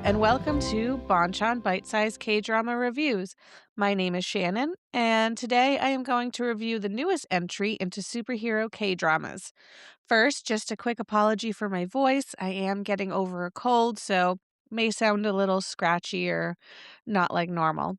and welcome to Bonchon Bite Size K Drama Reviews. My name is Shannon, and today I am going to review the newest entry into superhero K dramas. First, just a quick apology for my voice. I am getting over a cold, so may sound a little scratchy or not like normal.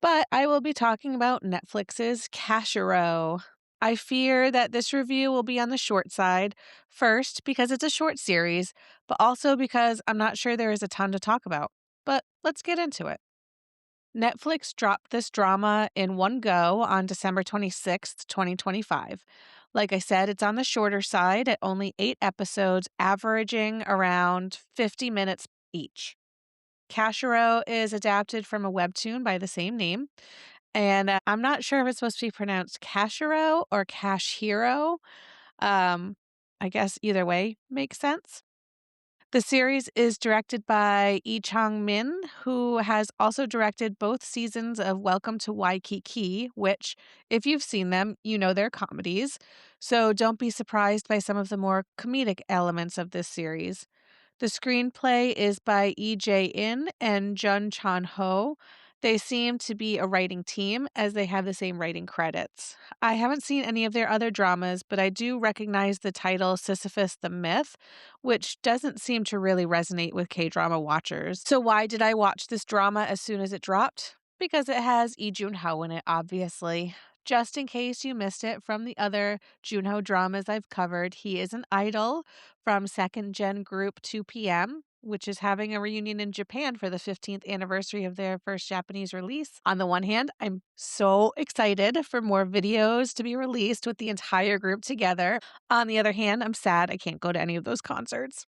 But I will be talking about Netflix's Cashero. I fear that this review will be on the short side, first because it's a short series, but also because I'm not sure there is a ton to talk about. But let's get into it. Netflix dropped this drama in one go on December 26th, 2025. Like I said, it's on the shorter side at only 8 episodes, averaging around 50 minutes each. Cashero is adapted from a webtoon by the same name. And, I'm not sure if it's supposed to be pronounced Cashero or Cash Hero. Um, I guess either way makes sense. The series is directed by Lee Chang-min, who has also directed both seasons of Welcome to Waikiki, which, if you've seen them, you know they're comedies. So don't be surprised by some of the more comedic elements of this series. The screenplay is by In and Jun Chan-ho. They seem to be a writing team as they have the same writing credits. I haven't seen any of their other dramas, but I do recognize the title Sisyphus the Myth, which doesn't seem to really resonate with K-drama watchers. So why did I watch this drama as soon as it dropped? Because it has Lee Jun-ho in it, obviously. Just in case you missed it from the other Junho dramas I've covered, he is an idol from second gen group 2PM, which is having a reunion in Japan for the 15th anniversary of their first Japanese release. On the one hand, I'm so excited for more videos to be released with the entire group together. On the other hand, I'm sad I can't go to any of those concerts.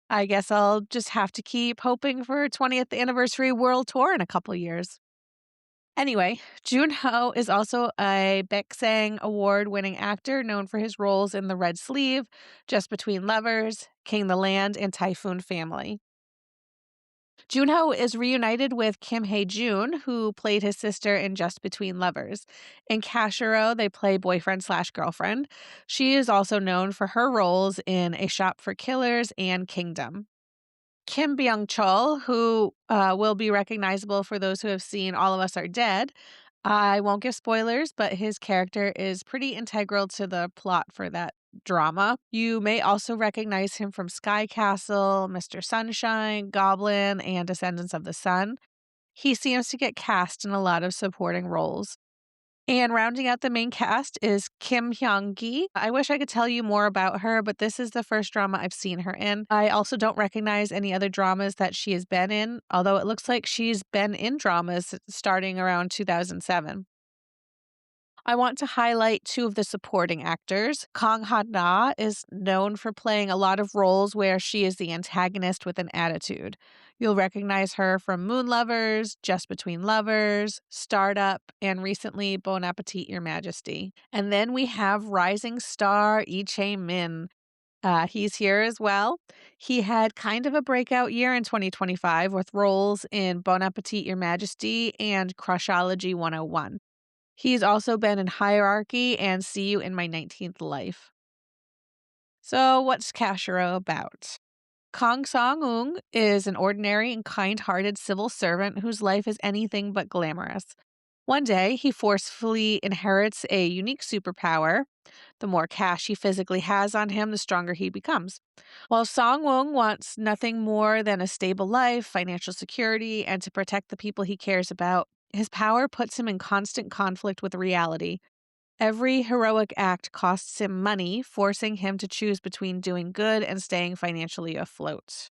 I guess I'll just have to keep hoping for a 20th anniversary world tour in a couple years. Anyway, Jun-ho is also a Baeksang award-winning actor known for his roles in The Red Sleeve, Just Between Lovers, King the Land, and Typhoon Family. Jun-ho is reunited with Kim Hae-jun, who played his sister in Just Between Lovers. In Cashero, they play boyfriend/girlfriend. She is also known for her roles in A Shop for Killers and Kingdom. Kim Byung-chul, who, will be recognizable for those who have seen All of Us Are Dead. I won't give spoilers, but his character is pretty integral to the plot for that drama. You may also recognize him from Sky Castle, Mr. Sunshine, Goblin, and Descendants of the Sun. He seems to get cast in a lot of supporting roles. And rounding out the main cast is Kim Hyung-gi. I wish I could tell you more about her, but this is the first drama I've seen her in. I also don't recognize any other dramas that she has been in, although it looks like she's been in dramas starting around 2007. I want to highlight two of the supporting actors. Kang Ha-na is known for playing a lot of roles where she is the antagonist with an attitude. You'll recognize her from Moon Lovers, Just Between Lovers, Startup, and recently Bon Appetit, Your Majesty. And then we have rising star Lee Chae-min. He's here as well. He had kind of a breakout year in 2025 with roles in Bon Appetit, Your Majesty and Crushology 101. He's also been in Hierarchy and See You in My 19th Life. So, what's Cashero about? Kang Sang-eung is an ordinary and kind-hearted civil servant whose life is anything but glamorous. One day, he forcefully inherits a unique superpower. The more cash he physically has on him, the stronger he becomes. While Sang-eung wants nothing more than a stable life, financial security, and to protect the people he cares about, his power puts him in constant conflict with reality. Every heroic act costs him money, forcing him to choose between doing good and staying financially afloat.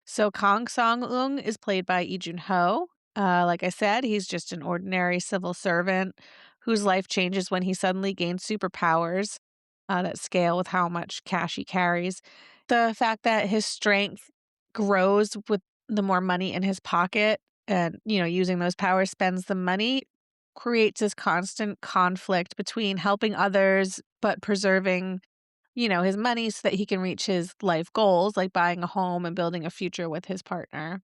So Kang Sang-eung is played by Lee Jun-ho. Like I said, he's just an ordinary civil servant whose life changes when he suddenly gains superpowers that scale with how much cash he carries. The fact that his strength grows with the more money in his pocket and, using those powers spends the money creates this constant conflict between helping others but preserving, his money so that he can reach his life goals, like buying a home and building a future with his partner.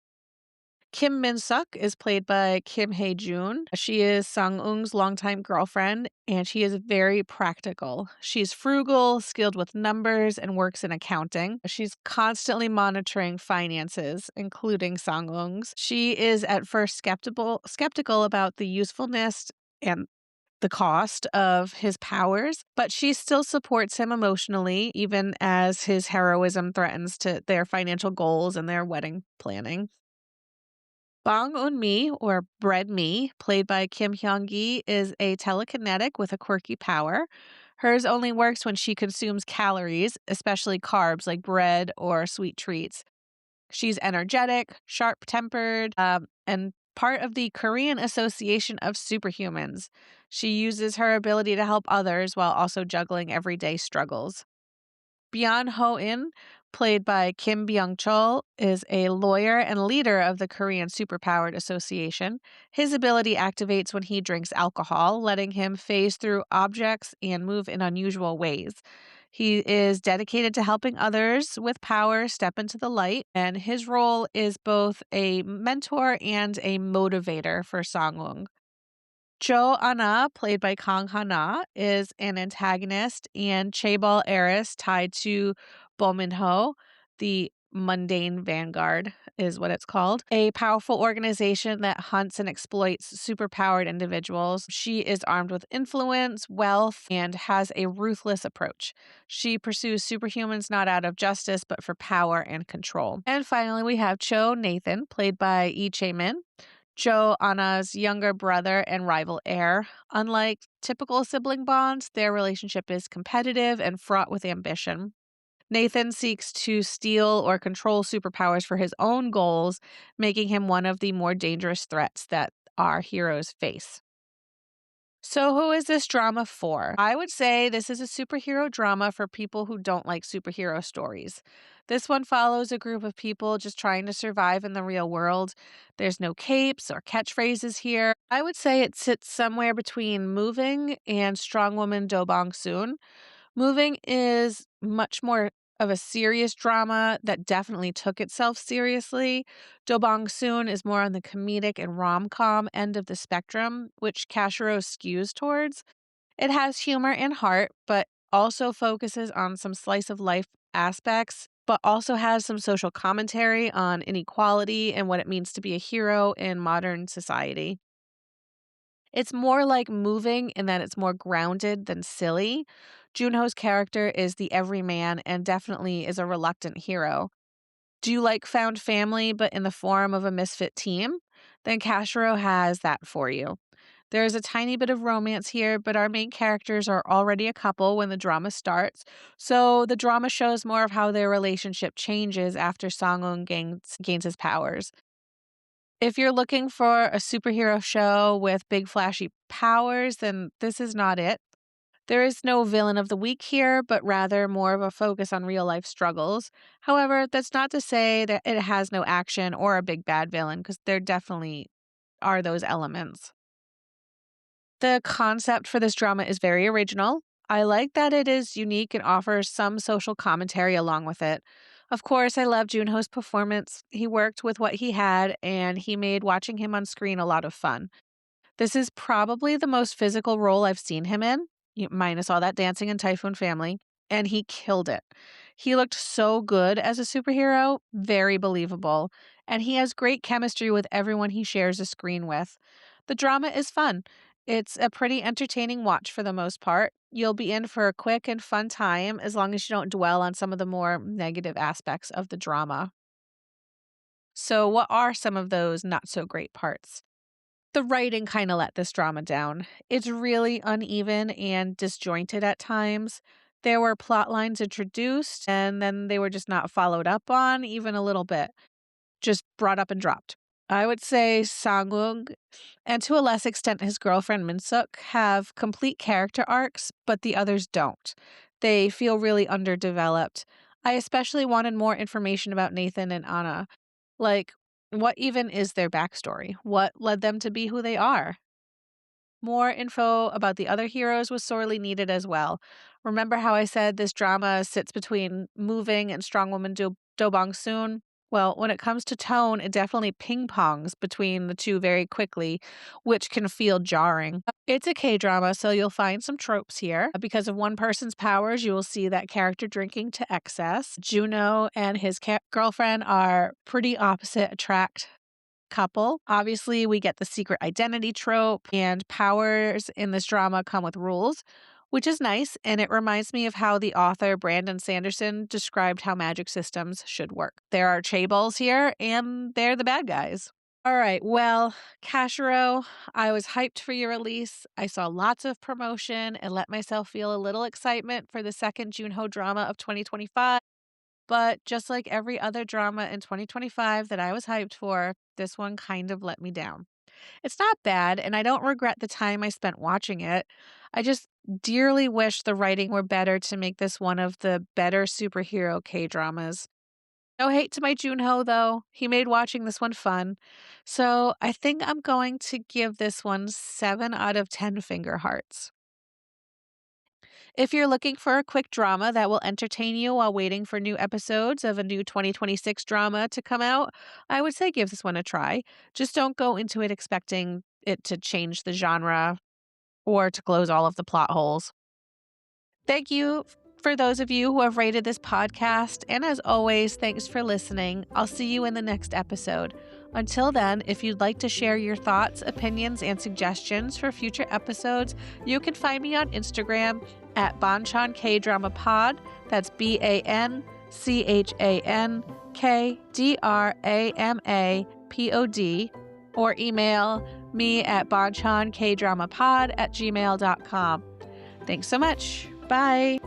Kim Min-suk is played by Kim Hae-jun. She is Sang-eung's longtime girlfriend, and she is very practical. She's frugal, skilled with numbers, and works in accounting. She's constantly monitoring finances, including Sang-eung's. She is at first skeptical about the usefulness and the cost of his powers, but she still supports him emotionally, even as his heroism threatens to their financial goals and their wedding planning. Bong Eun-mi, or Bread Mi, played by Kim Hyung-gi, is a telekinetic with a quirky power. Hers only works when she consumes calories, especially carbs like bread or sweet treats. She's energetic, sharp-tempered, and part of the Korean Association of Superhumans. She uses her ability to help others while also juggling everyday struggles. Byun Ho-in, played by Kim Byung-chul, is a lawyer and leader of the Korean Superpowered Association. His ability activates when he drinks alcohol, letting him phase through objects and move in unusual ways. He is dedicated to helping others with power step into the light, and his role is both a mentor and a motivator for Sangwon. Jo Anna, played by Kang Hana, is an antagonist and chaebol heiress tied to Bominho, the Mundane Vanguard is what it's called, a powerful organization that hunts and exploits superpowered individuals. She is armed with influence, wealth, and has a ruthless approach. She pursues superhumans not out of justice, but for power and control. And finally, we have Cho Nathan, played by Lee Chae-min. Jo Anna's younger brother and rival heir. Unlike typical sibling bonds, their relationship is competitive and fraught with ambition. Nathan seeks to steal or control superpowers for his own goals, making him one of the more dangerous threats that our heroes face. So, who is this drama for? I would say this is a superhero drama for people who don't like superhero stories. This one follows a group of people just trying to survive in the real world. There's no capes or catchphrases here. I would say it sits somewhere between Moving and Strong Woman Do Bong Soon. Moving is much more of a serious drama that definitely took itself seriously. Do Bong Soon is more on the comedic and rom-com end of the spectrum, which Cashero skews towards. It has humor and heart, but also focuses on some slice of life aspects, but also has some social commentary on inequality and what it means to be a hero in modern society. It's more like Moving in that it's more grounded than silly. Junho's character is the everyman and definitely is a reluctant hero. Do you like found family but in the form of a misfit team? Then Cashero has that for you. There is a tiny bit of romance here, but our main characters are already a couple when the drama starts. So the drama shows more of how their relationship changes after Sangwon gains his powers. If you're looking for a superhero show with big flashy powers, then this is not it. There is no villain of the week here, but rather more of a focus on real life struggles. However, that's not to say that it has no action or a big bad villain, because there definitely are those elements. The concept for this drama is very original. I like that it is unique and offers some social commentary along with it. Of course, I love Junho's performance. He worked with what he had, and he made watching him on screen a lot of fun. This is probably the most physical role I've seen him in, minus all that dancing in Typhoon Family, and he killed it. He looked so good as a superhero, very believable, and he has great chemistry with everyone he shares a screen with. The drama is fun. It's a pretty entertaining watch for the most part. You'll be in for a quick and fun time as long as you don't dwell on some of the more negative aspects of the drama. So, what are some of those not so great parts? The writing kinda let this drama down. It's really uneven and disjointed at times. There were plot lines introduced, and then they were just not followed up on even a little bit, just brought up and dropped. I would say Sangwook, and to a less extent his girlfriend Minsuk, have complete character arcs, but the others don't. They feel really underdeveloped. I especially wanted more information about Nathan and Anna. Like, what even is their backstory? What led them to be who they are? More info about the other heroes was sorely needed as well. Remember how I said this drama sits between Moving and Strong Woman Do Bong Soon? Well, when it comes to tone, it definitely ping pongs between the two very quickly, which can feel jarring. It's a K drama, so you'll find some tropes here. Because of one person's powers, you will see that character drinking to excess. Juno and his girlfriend are pretty opposite attract couple. Obviously, we get the secret identity trope, and powers in this drama come with rules, which is nice. And it reminds me of how the author Brandon Sanderson described how magic systems should work. There are chaebols here, and they're the bad guys. All right, well, Cashero, I was hyped for your release. I saw lots of promotion and let myself feel a little excitement for the second Junho drama of 2025. But just like every other drama in 2025 that I was hyped for, this one kind of let me down. It's not bad, and I don't regret the time I spent watching it. I just dearly wish the writing were better to make this one of the better superhero K dramas. No hate to my Junho, though. He made watching this one fun. So I think I'm going to give this one 7 out of 10 finger hearts. If you're looking for a quick drama that will entertain you while waiting for new episodes of a new 2026 drama to come out, I would say give this one a try. Just don't go into it expecting it to change the genre or to close all of the plot holes. Thank you for those of you who have rated this podcast. And as always, thanks for listening. I'll see you in the next episode. Until then, if you'd like to share your thoughts, opinions, and suggestions for future episodes, you can find me on Instagram at Banchan K-Drama Pod. That's BANCHANKDRAMAPOD. Or email me at bonchankdramapod@gmail.com. Thanks so much. Bye.